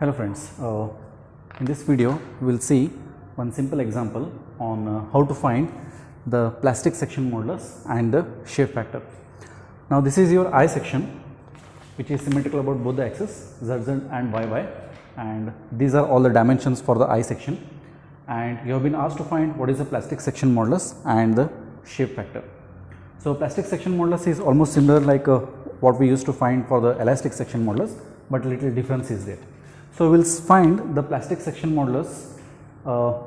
Hello friends, in this video we will see one simple example on how to find the plastic section modulus and the shape factor. Now this is your I section which is symmetrical about both the axes ZZ and YY, and these are all the dimensions for the I section, and you have been asked to find what is the plastic section modulus and the shape factor. So plastic section modulus is almost similar like what we used to find for the elastic section modulus, but little difference is there. So we will find the plastic section modulus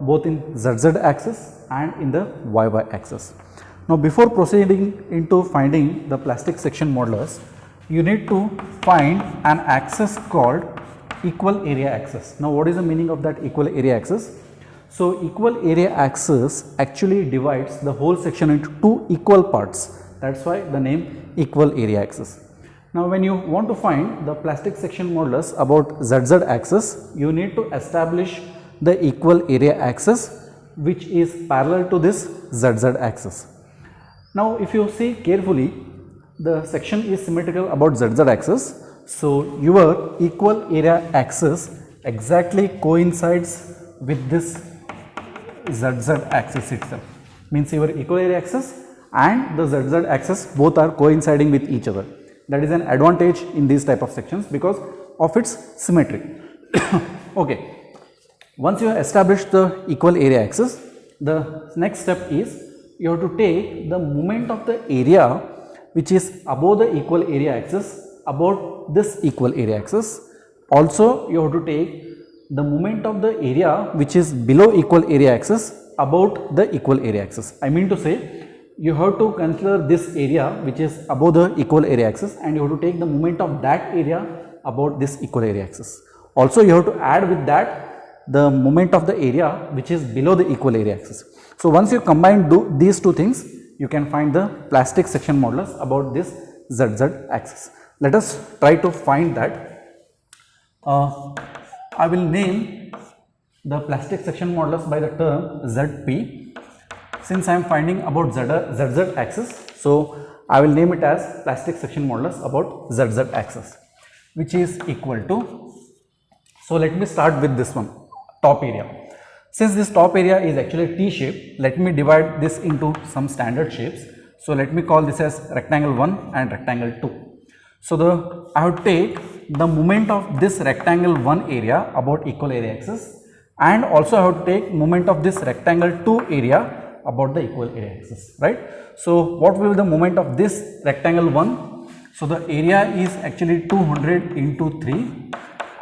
both in ZZ axis and in the YY axis. Now before proceeding into finding the plastic section modulus, you need to find an axis called equal area axis. Now what is the meaning of that equal area axis? So equal area axis actually divides the whole section into two equal parts. That is why the name equal area axis. Now when you want to find the plastic section modulus about ZZ axis, you need to establish the equal area axis which is parallel to this ZZ axis. Now if you see carefully, the section is symmetrical about ZZ axis, so your equal area axis exactly coincides with this ZZ axis itself. Means your equal area axis and the ZZ axis both are coinciding with each other. That is an advantage in these type of sections because of its symmetry. Okay. Once you have established the equal area axis, the next step is you have to take the moment of the area which is above the equal area axis about this equal area axis. Also you have to take the moment of the area which is below equal area axis about the equal area axis. I mean to say, you have to consider this area which is above the equal area axis and you have to take the moment of that area about this equal area axis. Also you have to add with that the moment of the area which is below the equal area axis. So once you combine these two things, you can find the plastic section modulus about this ZZ axis. Let us try to find that. I will name the plastic section modulus by the term ZP. Since I am finding about ZZ axis, so I will name it as plastic section modulus about ZZ axis, which is equal to, so let me start with this one, top area. Since this top area is actually T shape, let me divide this into some standard shapes. So let me call this as rectangle 1 and rectangle 2. So I have to take the moment of this rectangle 1 area about equal area axis, and also I have to take moment of this rectangle 2 area about the equal area axis, right. So what will be the moment of this rectangle 1? So the area is actually 200 into 3,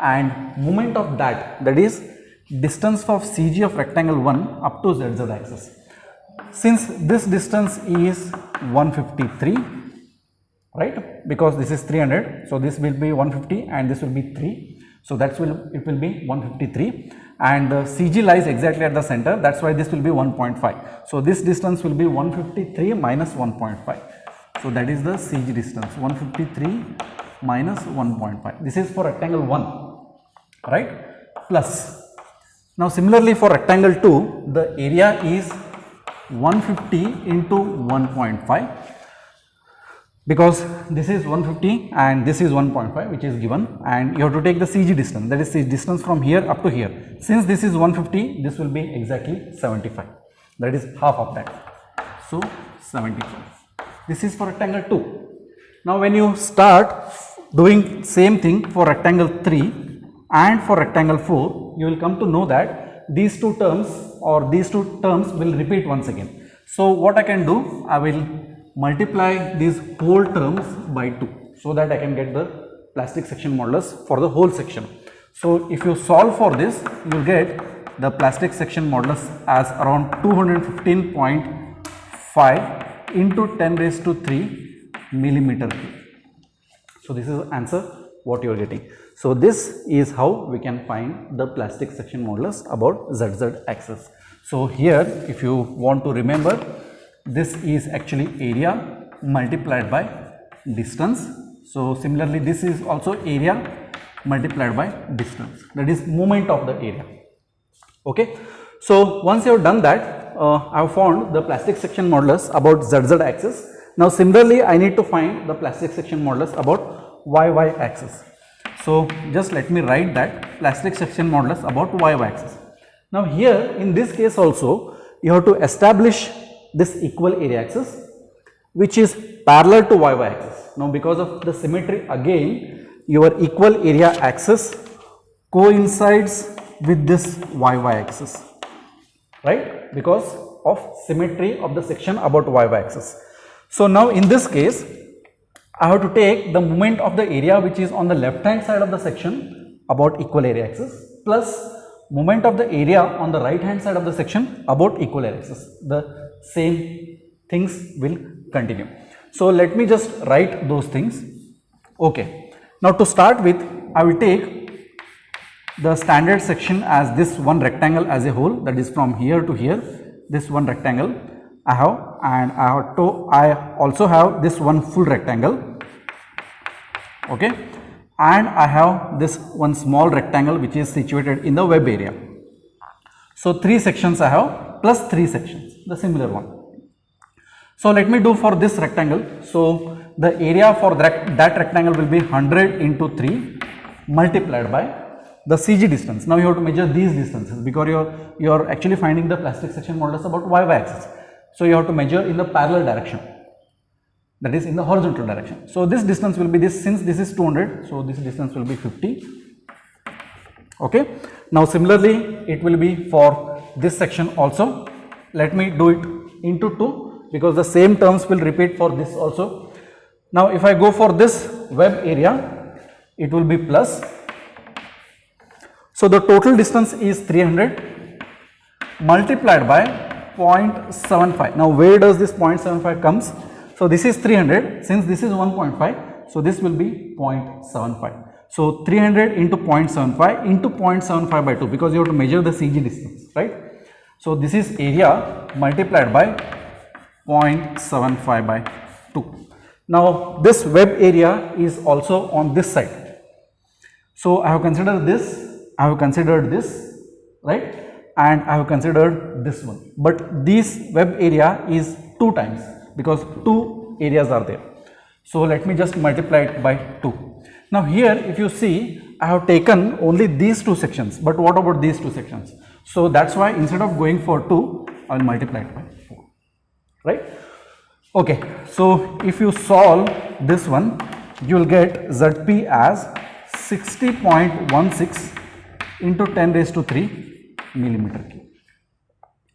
and moment of that is distance of CG of rectangle 1 up to ZZ axis. Since this distance is 153, right, because this is 300, so this will be 150 and this will be 3, so it will be 153, and CG lies exactly at the center, that is why this will be 1.5. So this distance will be 153 minus 1.5. So that is the CG distance, 153 minus 1.5. This is for rectangle 1, right, plus. Now similarly for rectangle 2, the area is 150 into 1.5, because this is 150 and this is 1.5 which is given, and you have to take the CG distance, that is the distance from here up to here. Since this is 150, this will be exactly 75, that is half of that, so 75. This is for rectangle 2. Now when you start doing same thing for rectangle 3 and for rectangle 4, you will come to know that these two terms will repeat once again. So what I can do, I will multiply these whole terms by 2 so that I can get the plastic section modulus for the whole section. So if you solve for this, you will get the plastic section modulus as around 215.5 into 10 raised to 3 millimeter cube. So this is the answer what you are getting. So this is how we can find the plastic section modulus about ZZ axis. So here if you want to remember, this is actually area multiplied by distance. So similarly this is also area multiplied by distance, that is moment of the area. Okay. So once you have done that, I have found the plastic section modulus about ZZ axis. Now similarly I need to find the plastic section modulus about YY axis. So just let me write that plastic section modulus about y axis. Now here in this case also you have to establish this equal area axis which is parallel to y axis. Now because of the symmetry, again your equal area axis coincides with this y axis, right, because of symmetry of the section about y axis. So now in this case I have to take the moment of the area which is on the left hand side of the section about equal area axis plus moment of the area on the right hand side of the section about equal area axis. The same things will continue. So let me just write those things. Okay. Now to start with, I will take the standard section as this one rectangle as a whole, that is from here to here, this one rectangle I have, and I also have this one full rectangle, okay, and I have this one small rectangle which is situated in the web area. So 3 sections I have plus 3 sections, the similar one. So let me do for this rectangle. So the area for that rectangle will be 100 into 3 multiplied by the CG distance. Now you have to measure these distances because you are actually finding the plastic section modulus about y axis. So you have to measure in the parallel direction, that is in the horizontal direction. So this distance will be this, since this is 200, so this distance will be 50. Okay. Now similarly it will be for this section also. Let me do it into 2 because the same terms will repeat for this also. Now if I go for this web area, it will be plus. So the total distance is 300 multiplied by 0.75. Now where does this 0.75 comes? So this is 300, since this is 1.5, so this will be 0.75. So 300 into 0.75 into 0.75 by 2, because you have to measure the CG distance, right? So this is area multiplied by 0.75 by 2. Now this web area is also on this side. So I have considered this, I have considered this, right, and I have considered this one, but this web area is 2 times because 2 areas are there. So let me just multiply it by 2. Now here if you see, I have taken only these 2 sections, but what about these 2 sections? So that's why instead of going for 2, I will multiply it by 4, right? Okay, so if you solve this one, you will get ZP as 60.16 into 10 raised to 3 millimeter cube.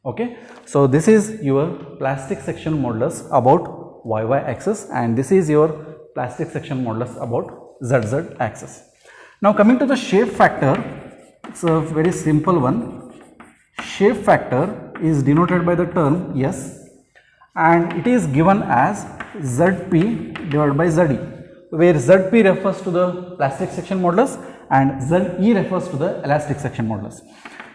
Okay, so this is your plastic section modulus about y axis, and this is your plastic section modulus about z axis. Now coming to the shape factor, it's a very simple one. Shape factor is denoted by the term S, and it is given as Zp divided by Ze, where Zp refers to the plastic section modulus and Ze refers to the elastic section modulus.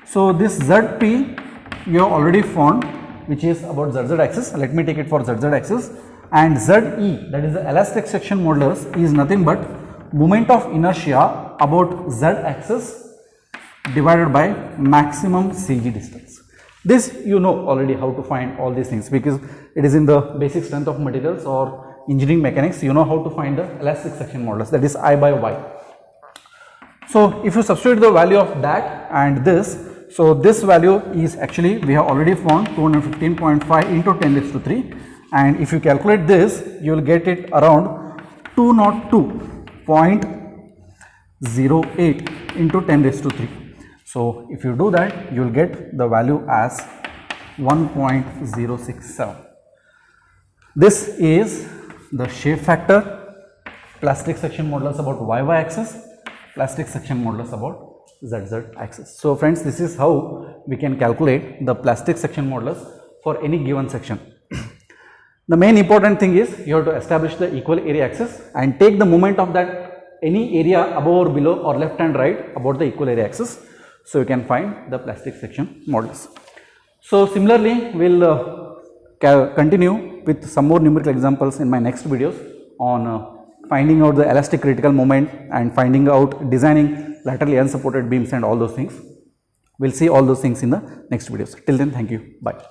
So this Zp you have already found, which is about ZZ axis. Let me take it for ZZ axis, and Ze, that is the elastic section modulus, is nothing but moment of inertia about Z axis divided by maximum CG distance. This you know already how to find all these things because it is in the basic strength of materials or engineering mechanics. You know how to find the elastic section modulus, that is I by Y. So if you substitute the value of that and this, so this value is actually, we have already found 215.5 into 10 raised to 3, and if you calculate this, you will get it around 202.08 into 10 raised to 3. So if you do that, you will get the value as 1.067. This is the shape factor, plastic section modulus about y axis, plastic section modulus about ZZ axis. So friends, this is how we can calculate the plastic section modulus for any given section. The main important thing is you have to establish the equal area axis and take the moment of that any area above or below or left and right about the equal area axis. So you can find the plastic section modulus. So similarly, we will continue with some more numerical examples in my next videos on finding out the elastic critical moment and finding out designing laterally unsupported beams and all those things. We will see all those things in the next videos. Till then, thank you. Bye.